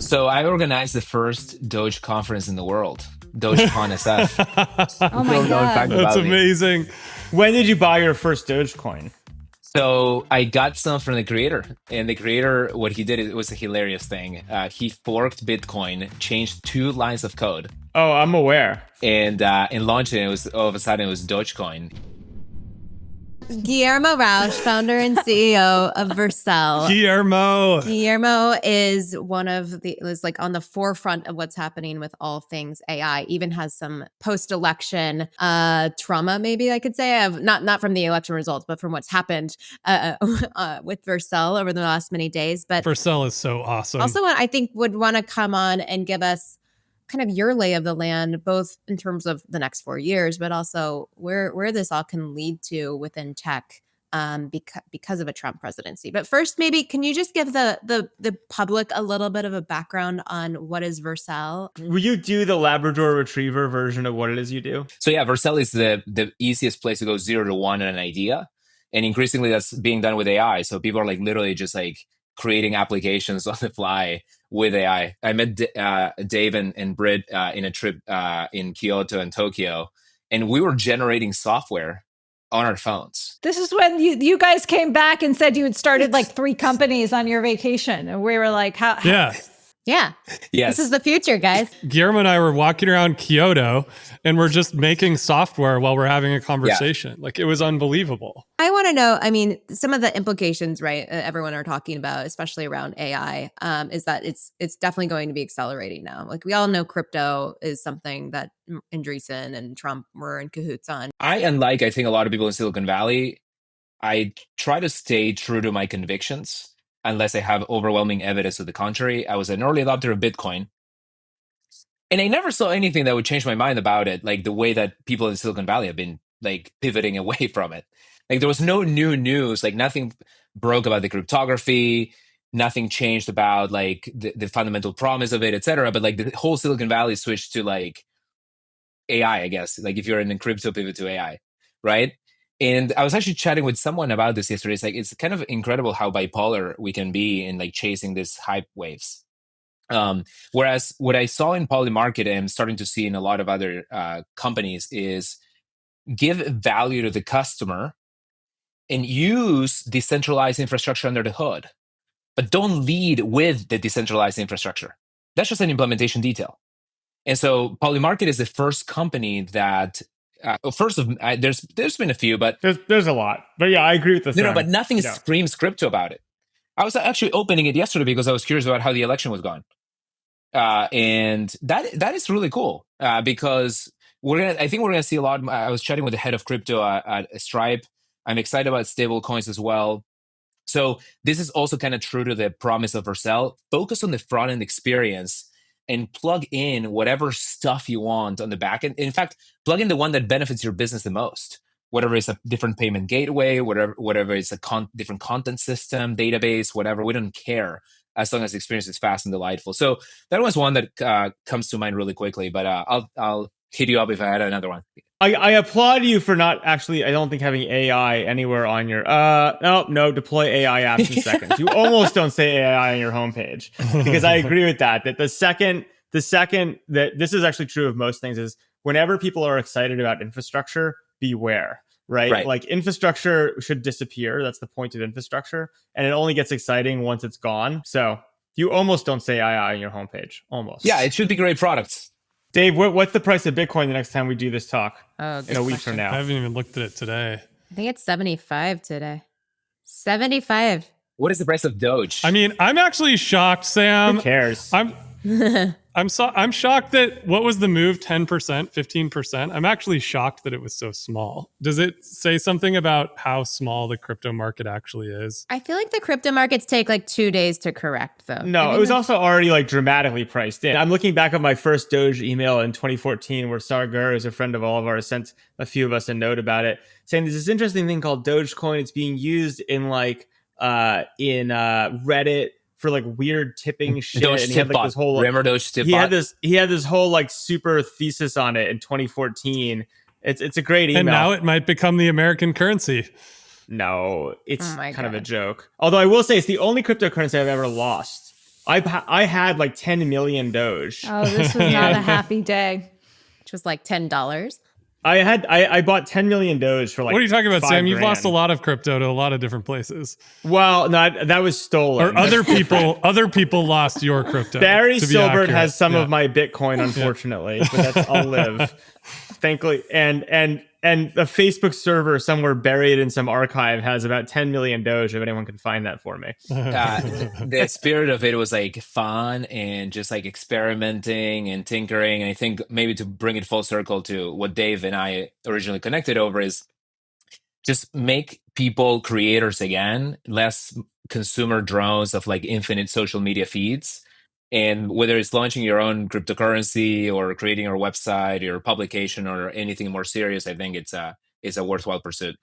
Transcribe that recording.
So I organized the first Doge conference in the world, DogeCon SF. Oh my God. That's amazing. When did you buy your first Dogecoin? So I got some from the creator, and the creator, what he did, it was a hilarious thing. He forked Bitcoin, changed 2 lines of code, Oh, I'm aware. and launched it. It was all of a sudden it was Dogecoin. Guillermo Rauch, founder and CEO of Vercel. Guillermo is like on the forefront of what's happening with all things AI. Even has some post-election trauma, maybe I could say, of not from the election results, but from what's happened with Vercel over the last many days. But Vercel is so awesome. Also, I think would want to come on and give us kind of your lay of the land, both in terms of the next 4 years, but also where this all can lead to within tech because of a Trump presidency. But first, maybe can you just give the public a little bit of a background on what is Vercel? Will you do the Labrador Retriever version of what it is you do? So yeah, Vercel is the easiest place to go 0 to 1 on an idea, and increasingly that's being done with AI. So people are like literally just like creating applications on the fly with AI. I met Dave and Britt in a trip in Kyoto and Tokyo, and we were generating software on our phones. This is when you guys came back and said you had started like 3 companies on your vacation. And we were like, how? Yeah. Yes. This is the future, guys. Guillermo and I were walking around Kyoto and we're just making software while we're having a conversation. Yeah. Like it was unbelievable. I want to know, I mean, some of the implications, right? Everyone are talking about, especially around AI, is that it's definitely going to be accelerating now. Like we all know crypto is something that Andreessen and Trump were in cahoots on. Unlike I think a lot of people in Silicon Valley, I try to stay true to my convictions. Unless I have overwhelming evidence to the contrary. I was an early adopter of Bitcoin. And I never saw anything that would change my mind about it, like the way that people in Silicon Valley have been like pivoting away from it. Like there was no new news, like nothing broke about the cryptography, nothing changed about like the fundamental promise of it, et cetera. But like the whole Silicon Valley switched to like AI, I guess. Like if you're in crypto, pivot to AI, right? And I was actually chatting with someone about this yesterday. It's like, it's kind of incredible how bipolar we can be in like chasing these hype waves. Whereas what I saw in Polymarket and I'm starting to see in a lot of other companies is give value to the customer and use decentralized infrastructure under the hood, but don't lead with the decentralized infrastructure. That's just an implementation detail. And so Polymarket is the first company that there's been a few, but there's a lot. But yeah, I agree with the no, but nothing screams crypto about it. I was actually opening it yesterday because I was curious about how the election was going, and that is really cool because I think we're gonna see a lot. I was chatting with the head of crypto at Stripe. I'm excited about stable coins as well. So this is also kind of true to the promise of Vercel. Focus on the front end experience and plug in whatever stuff you want on the back end. In fact, plug in the one that benefits your business the most, whatever is a different payment gateway, whatever is a different content system, database, whatever. We don't care as long as the experience is fast and delightful. So that was one that comes to mind really quickly, but I'll hit you up if I had another one. I applaud you for not actually, I don't think, having AI anywhere on your, no, deploy AI apps in seconds. You almost don't say AI on your homepage because I agree with that the second that this is actually true of most things is whenever people are excited about infrastructure, beware, right? Like infrastructure should disappear. That's the point of infrastructure. And it only gets exciting once it's gone. So you almost don't say AI on your homepage, almost. Yeah, it should be great products. Dave, what's the price of Bitcoin the next time we do this talk? In a week from now. I haven't even looked at it today. I think it's 75 today. 75. What is the price of Doge? I mean, I'm actually shocked, Sam. Who cares? I'm shocked that what was the move? 10%, 15%. I'm actually shocked that it was so small. Does it say something about how small the crypto market actually is? I feel like the crypto markets take like 2 days to correct, though. No, it was also already like dramatically priced in. I'm looking back at my first Doge email in 2014, where Sargar, who's a friend of all of ours, sent a few of us a note about it, saying there's this interesting thing called Dogecoin. It's being used in like Reddit for like weird tipping shit. Doge and he had like this whole remember Doge tip he had this whole like super thesis on it in 2014. It's a great email. And now it might become the American currency. No, it's kind of a joke. Although I will say it's the only cryptocurrency I've ever lost. I had like 10 million Doge. Oh, this was not a happy day. Which was like $10. I bought 10 million Doge for like. What are you talking about, Sam? You've lost a $5,000. lot of crypto to a lot of different places. Well, no, that was stolen. Or other people lost your crypto. Barry to be Silbert accurate. has some of my Bitcoin, unfortunately, but that's I'll live. Thankfully, and the Facebook server somewhere buried in some archive has about 10 million Doge. If anyone can find that for me. The spirit of it was like fun and just like experimenting and tinkering. And I think maybe to bring it full circle to what Dave and I originally connected over is just make people creators again, less consumer drones of like infinite social media feeds. And whether it's launching your own cryptocurrency or creating your website, your publication, or anything more serious, I think it's a worthwhile pursuit.